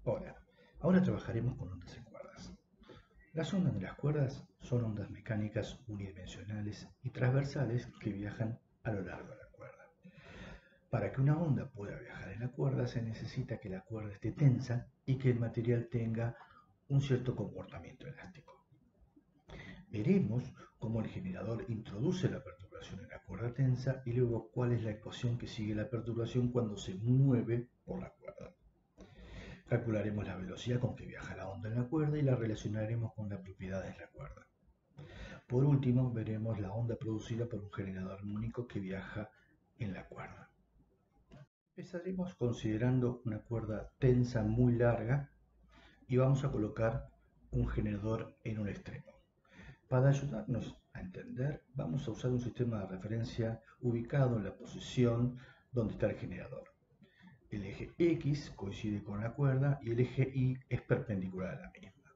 Hola, ahora trabajaremos con ondas en cuerdas. Las ondas de las cuerdas son ondas mecánicas unidimensionales y transversales que viajan a lo largo de la cuerda. Para que una onda pueda viajar en la cuerda se necesita que la cuerda esté tensa y que el material tenga un cierto comportamiento elástico. Veremos cómo el generador introduce la perturbación en la cuerda tensa y luego cuál es la ecuación que sigue la perturbación cuando se mueve por la cuerda. Calcularemos la velocidad con que viaja la onda en la cuerda y la relacionaremos con las propiedades de la cuerda. Por último, veremos la onda producida por un generador armónico que viaja en la cuerda. Empezaremos considerando una cuerda tensa muy larga y vamos a colocar un generador en un extremo. Para ayudarnos a entender, vamos a usar un sistema de referencia ubicado en la posición donde está el generador. El eje X coincide con la cuerda y el eje Y es perpendicular a la misma.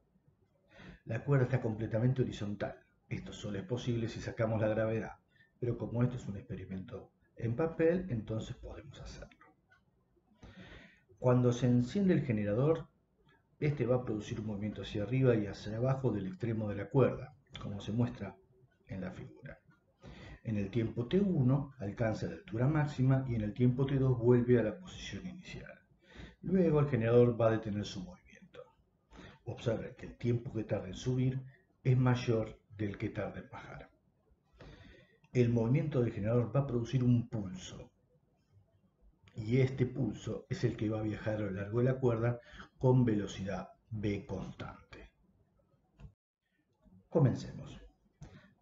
La cuerda está completamente horizontal. Esto solo es posible si sacamos la gravedad, pero como esto es un experimento en papel, entonces podemos hacerlo. Cuando se enciende el generador, este va a producir un movimiento hacia arriba y hacia abajo del extremo de la cuerda, como se muestra en la figura. En el tiempo t1 alcanza la altura máxima y en el tiempo t2 vuelve a la posición inicial. Luego el generador va a detener su movimiento. Observen que el tiempo que tarda en subir es mayor del que tarda en bajar. El movimiento del generador va a producir un pulso y este pulso es el que va a viajar a lo largo de la cuerda con velocidad v constante. Comencemos.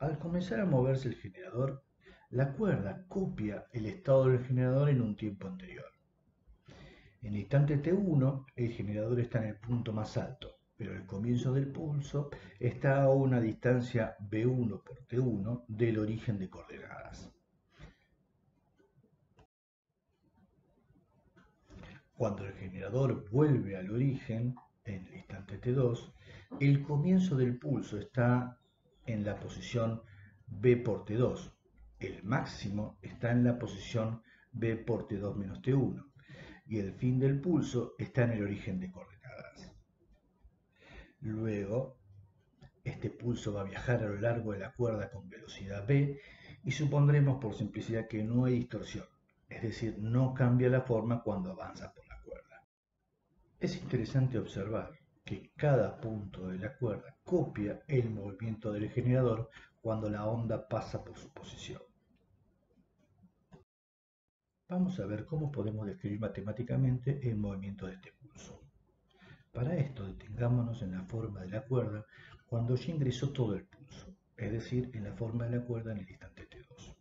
Al comenzar a moverse el generador, la cuerda copia el estado del generador en un tiempo anterior. En el instante t1, el generador está en el punto más alto, pero el comienzo del pulso está a una distancia v1 por t1 del origen de coordenadas. Cuando el generador vuelve al origen, en el instante t2, el comienzo del pulso está en la posición v por t2. El máximo está en la posición v por t2 menos t1 y el fin del pulso está en el origen de coordenadas. Luego, este pulso va a viajar a lo largo de la cuerda con velocidad v y supondremos por simplicidad que no hay distorsión, es decir, no cambia la forma cuando avanza por la cuerda. Es interesante observar que cada punto de la cuerda copia el movimiento del generador cuando la onda pasa por su posición. Vamos a ver cómo podemos describir matemáticamente el movimiento de este pulso. Para esto detengámonos en la forma de la cuerda cuando ya ingresó todo el pulso, es decir, en la forma de la cuerda en el instante t2.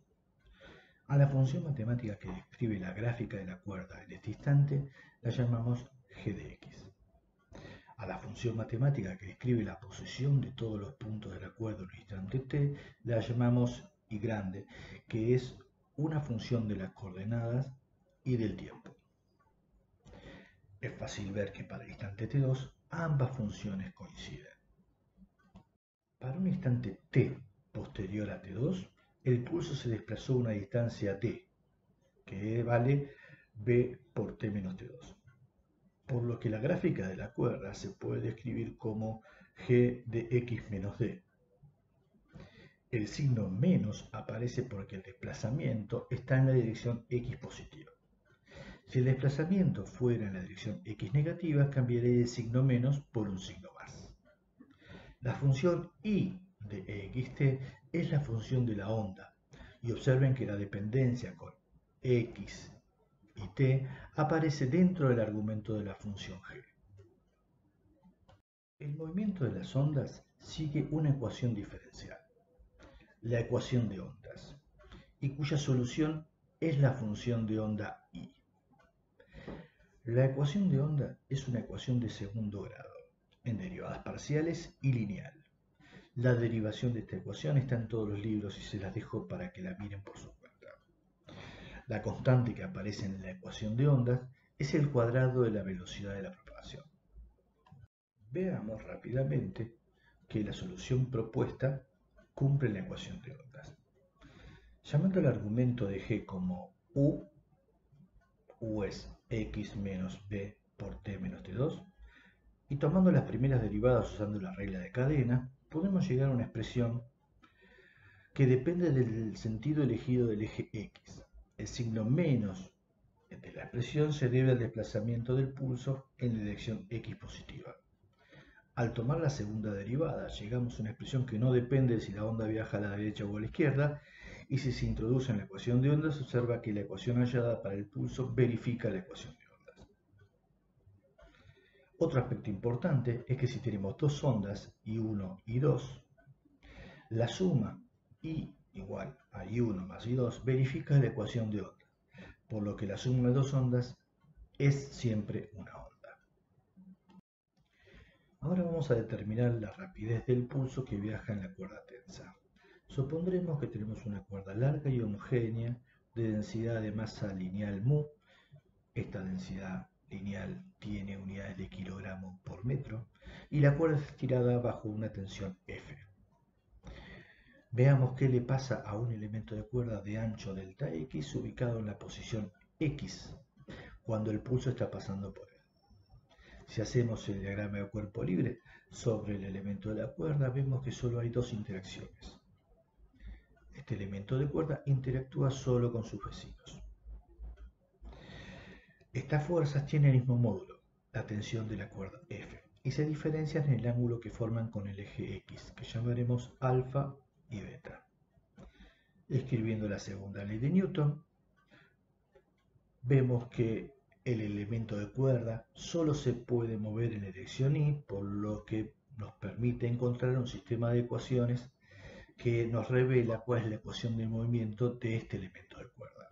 A la función matemática que describe la gráfica de la cuerda en este instante la llamamos g de x. A la función matemática que describe la posición de todos los puntos de la cuerda en el instante t la llamamos y grande, que es una función de las coordenadas y del tiempo. Es fácil ver que para el instante t2 ambas funciones coinciden. Para un instante t posterior a t2, el pulso se desplazó a una distancia d, que vale v por t menos t2. Por lo que la gráfica de la cuerda se puede describir como g de x menos d. El signo menos aparece porque el desplazamiento está en la dirección x positiva. Si el desplazamiento fuera en la dirección x negativa, cambiaré de signo menos por un signo más. La función y de ext es la función de la onda, y observen que la dependencia con x y t aparece dentro del argumento de la función g. El movimiento de las ondas sigue una ecuación diferencial, la ecuación de ondas, y cuya solución es la función de onda y. La ecuación de onda es una ecuación de segundo grado, en derivadas parciales y lineal. La derivación de esta ecuación está en todos los libros y se las dejo para que la miren por su cuenta. La constante que aparece en la ecuación de ondas es el cuadrado de la velocidad de la propagación. Veamos rápidamente que la solución propuesta cumple la ecuación de ondas. Llamando al argumento de g como u es x menos b por t menos t2, Y tomando las primeras derivadas usando la regla de cadena, podemos llegar a una expresión que depende del sentido elegido del eje X. El signo menos de la expresión se debe al desplazamiento del pulso en la dirección X positiva. Al tomar la segunda derivada, llegamos a una expresión que no depende de si la onda viaja a la derecha o a la izquierda, y si se introduce en la ecuación de ondas, se observa que la ecuación hallada para el pulso verifica la ecuación de ondas. Otro aspecto importante es que si tenemos dos ondas, I1 y I2, la suma I igual a I1 más I2 verifica la ecuación de ondas, por lo que la suma de dos ondas es siempre una onda. Ahora vamos a determinar la rapidez del pulso que viaja en la cuerda tensa. Supondremos que tenemos una cuerda larga y homogénea de densidad de masa lineal mu. Esta densidad lineal tiene unidades de kilogramo por metro y la cuerda es estirada bajo una tensión F. Veamos qué le pasa a un elemento de cuerda de ancho delta X ubicado en la posición X cuando el pulso está pasando por él. Si hacemos el diagrama de cuerpo libre sobre el elemento de la cuerda, vemos que solo hay dos interacciones. Este elemento de cuerda interactúa solo con sus vecinos. Estas fuerzas tienen el mismo módulo, la tensión de la cuerda F, y se diferencian en el ángulo que forman con el eje X, que llamaremos alfa y beta. Escribiendo la segunda ley de Newton, vemos que el elemento de cuerda solo se puede mover en la dirección Y, por lo que nos permite encontrar un sistema de ecuaciones que nos revela cuál es la ecuación de movimiento de este elemento de cuerda.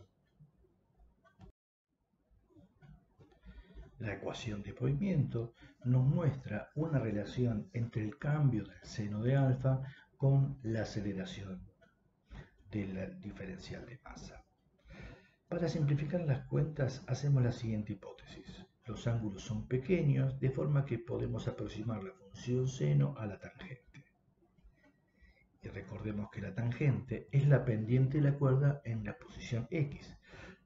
La ecuación de movimiento nos muestra una relación entre el cambio del seno de alfa con la aceleración del diferencial de masa. Para simplificar las cuentas, hacemos la siguiente hipótesis. Los ángulos son pequeños, de forma que podemos aproximar la función seno a la tangente. Y recordemos que la tangente es la pendiente de la cuerda en la posición X,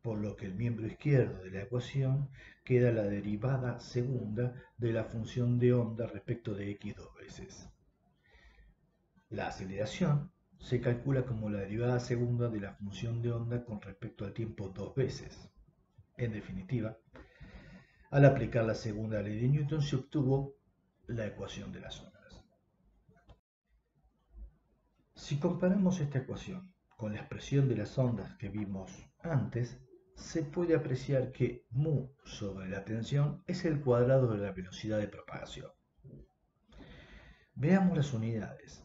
por lo que el miembro izquierdo de la ecuación queda la derivada segunda de la función de onda respecto de X dos veces. La aceleración se calcula como la derivada segunda de la función de onda con respecto al tiempo dos veces. En definitiva, al aplicar la segunda ley de Newton se obtuvo la ecuación de las ondas. Si comparamos esta ecuación con la expresión de las ondas que vimos antes, se puede apreciar que mu sobre la tensión es el cuadrado de la velocidad de propagación. Veamos las unidades.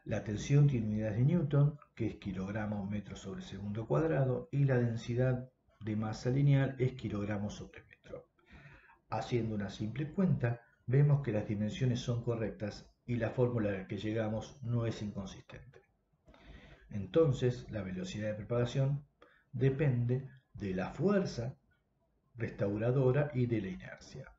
La tensión tiene unidades de Newton, que es kilogramo o metro sobre segundo cuadrado, y la densidad de masa lineal es kilogramo sobre metro. Haciendo una simple cuenta, vemos que las dimensiones son correctas y la fórmula a la que llegamos no es inconsistente. Entonces, la velocidad de propagación depende de la fuerza restauradora y de la inercia.